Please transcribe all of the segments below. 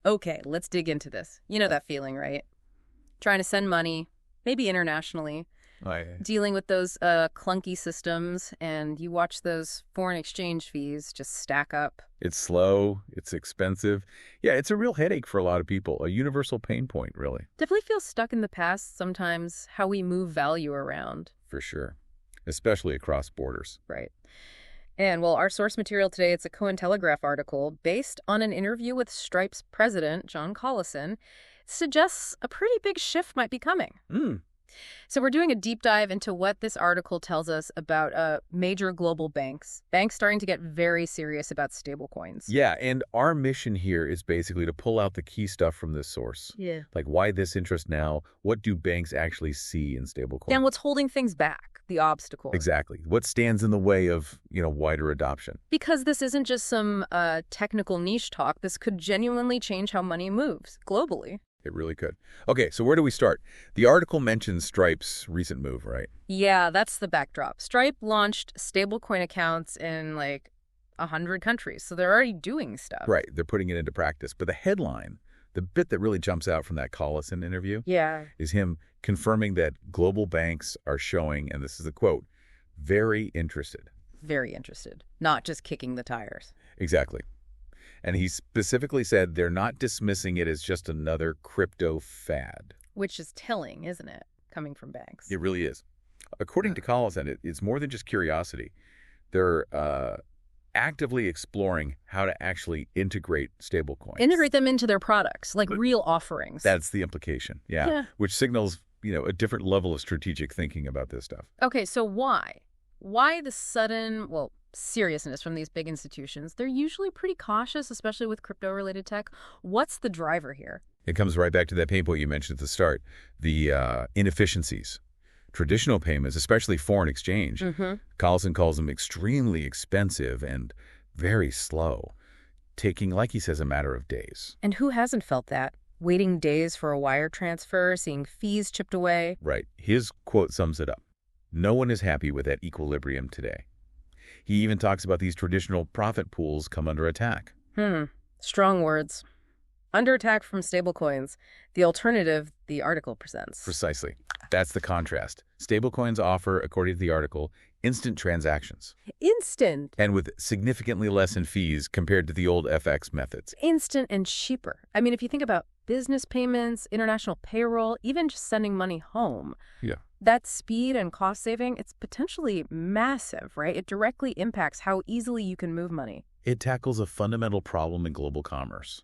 Okay, let's dig into this. You know that feeling, right? Trying to send money, maybe internationally, I, dealing with those clunky systems, and you watch those foreign exchange fees just stack up. it's slow, it's expensive. Yeah, it's a real headache for a lot of people, a universal pain point, really, Definitely feel stuck in the past sometimes, how we move value around, for sure, especially across borders. right? And well, our source material today, it's a Cointelegraph article based on an interview with Stripe's president, John Collison, suggests a pretty big shift might be coming. Mm. So we're doing a deep dive into what this article tells us about major global banks starting to get very serious about stablecoins. Yeah, and our mission here is basically to pull out the key stuff from this source. Yeah. Like why this interest now? What do banks actually see in stablecoins? And what's holding things back, the obstacles. Exactly. What stands in the way of, wider adoption? Because this isn't just some technical niche talk. This could genuinely change how money moves globally. It really could. Okay, so where do we start? The article mentions Stripe's recent move, right? Yeah, that's the backdrop. Stripe launched stablecoin accounts in like 100 countries, so they're already doing stuff. Right, they're putting it into practice. But the headline, the bit that really jumps out from that Collison interview, Yeah. is him confirming that global banks are showing, and this is a quote, very interested. Very interested, not just kicking the tires. Exactly. And he specifically said they're not dismissing it as just another crypto fad. Which is telling, isn't it, coming from banks? It really is. According to Collison, it's more than just curiosity. They're actively exploring how to actually integrate stablecoins. Integrate them into their products, like real offerings. That's the implication, yeah. Yeah. Which signals, a different level of strategic thinking about this stuff. Okay, so why? Why the sudden, seriousness from these big institutions? They're usually pretty cautious, especially with crypto-related tech. What's the driver here? It comes right back to that pain point you mentioned at the start, the inefficiencies. Traditional payments, especially foreign exchange, Collison calls them extremely expensive and very slow, taking, like he says, a matter of days. And who hasn't felt that? Waiting days for a wire transfer, seeing fees chipped away. Right. His quote sums it up. No one is happy with that equilibrium today. He even talks about these traditional profit pools come under attack. Strong words. Under attack from stablecoins, the alternative the article presents. Precisely. That's the contrast. Stablecoins offer, according to the article, instant transactions. Instant. And with significantly less in fees compared to the old FX methods. Instant and cheaper. I mean, if you think about business payments, international payroll, even just sending money home. Yeah. That speed and cost saving, it's potentially massive, right? It directly impacts how easily you can move money. It tackles a fundamental problem in global commerce.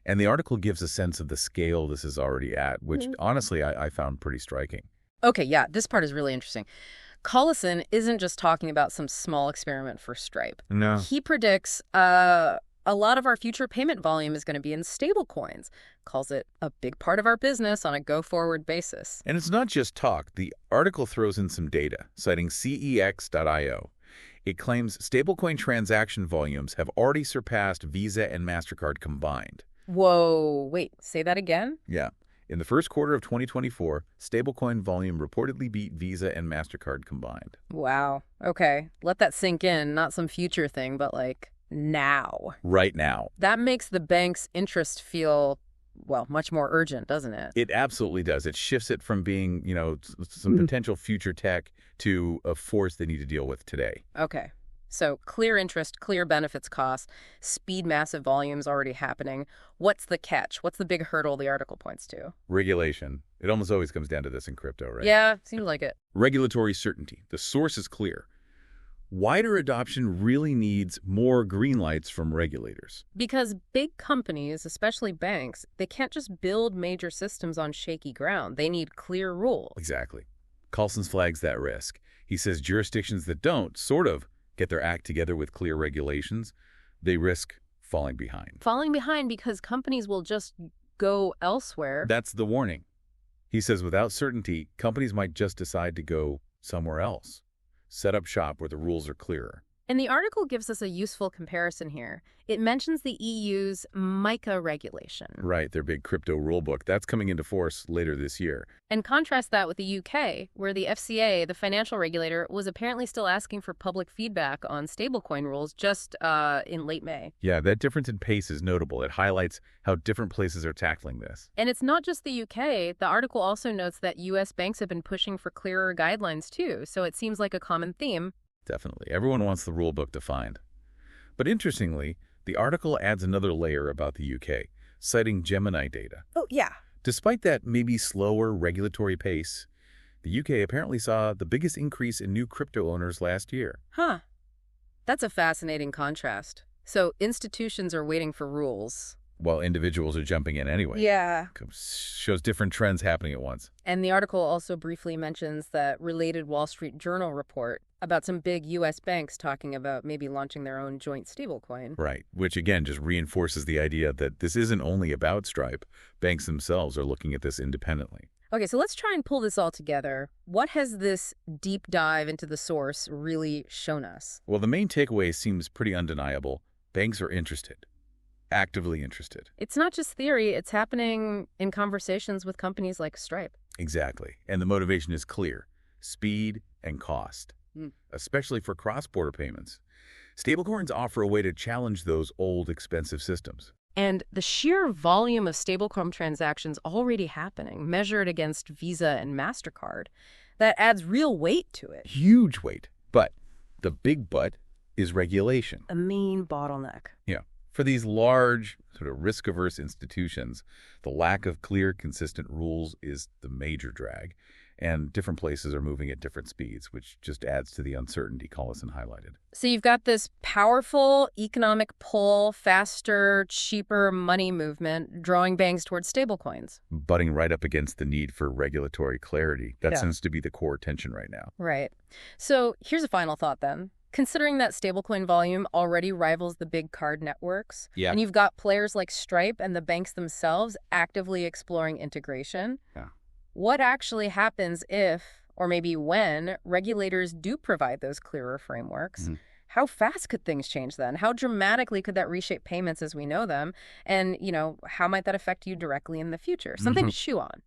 And the article gives a sense of the scale this is already at, which honestly I found pretty striking. Okay, yeah, this part is really interesting. Collison isn't just talking about some small experiment for Stripe. No. He predicts a lot of our future payment volume is going to be in stablecoins. Calls it a big part of our business on a go-forward basis. And it's not just talk. The article throws in some data, citing CEX.io. It claims stablecoin transaction volumes have already surpassed Visa and Mastercard combined. Whoa, wait, say that again? Yeah. In the first quarter of 2024, stablecoin volume reportedly beat Visa and Mastercard combined. Wow. Okay, let that sink in. Not some future thing, but like now. Right now. That makes the bank's interest feel, much more urgent, doesn't it? It absolutely does. It shifts it from being, some potential future tech to a force they need to deal with today. Okay. So clear interest, clear benefits costs, speed massive volumes already happening. What's the catch? What's the big hurdle the article points to? Regulation. It almost always comes down to this in crypto, right? Yeah, seems like it. Regulatory certainty. The source is clear. Wider adoption really needs more green lights from regulators. Because big companies, especially banks, they can't just build major systems on shaky ground. They need clear rules. Exactly. Collison flags that risk. He says jurisdictions that don't, get their act together with clear regulations, they risk falling behind. Falling behind because companies will just go elsewhere. That's the warning. He says without certainty, companies might just decide to go somewhere else. Set up shop where the rules are clearer. And the article gives us a useful comparison here. It mentions the EU's MiCA regulation. Right, their big crypto rulebook. That's coming into force later this year. And contrast that with the UK, where the FCA, the financial regulator, was apparently still asking for public feedback on stablecoin rules just in late May. Yeah, that difference in pace is notable. It highlights how different places are tackling this. And it's not just the UK. The article also notes that US banks have been pushing for clearer guidelines too, so it seems like a common theme. Definitely. Everyone wants the rulebook defined. But interestingly, the article adds another layer about the UK, citing Gemini data. Oh, yeah. Despite that maybe slower regulatory pace, the UK apparently saw the biggest increase in new crypto owners last year. Huh. That's a fascinating contrast. So institutions are waiting for rules, While individuals are jumping in anyway. yeah. Shows different trends happening at once. And the article also briefly mentions that related Wall Street Journal report about some big U.S. banks talking about maybe launching their own joint stablecoin. Right, which again just reinforces the idea that this isn't only about Stripe. Banks themselves are looking at this independently. Okay, so let's try and pull this all together. What has this deep dive into the source really shown us? Well, the main takeaway seems pretty undeniable. Banks are interested, actively interested. It's not just theory, it's happening in conversations with companies like Stripe. Exactly. And the motivation is clear: speed and cost, especially for cross-border payments. Stablecoins offer a way to challenge those old, expensive systems. And the sheer volume of stablecoin transactions already happening, measured against Visa and Mastercard, that adds real weight to it. Huge weight. But the big but is regulation. The main bottleneck. Yeah. For these large, sort of risk-averse institutions, the lack of clear, consistent rules is the major drag. And different places are moving at different speeds, which just adds to the uncertainty Collison highlighted. So you've got this powerful economic pull, faster, cheaper money movement drawing banks towards stablecoins. Butting right up against the need for regulatory clarity. That Yeah. seems to be the core tension right now. Right. So here's a final thought then. Considering that stablecoin volume already rivals the big card networks, Yeah. and you've got players like Stripe and the banks themselves actively exploring integration, Yeah. what actually happens if, or maybe when, regulators do provide those clearer frameworks? How fast could things change then? How dramatically could that reshape payments as we know them? And, how might that affect you directly in the future? Something to chew on.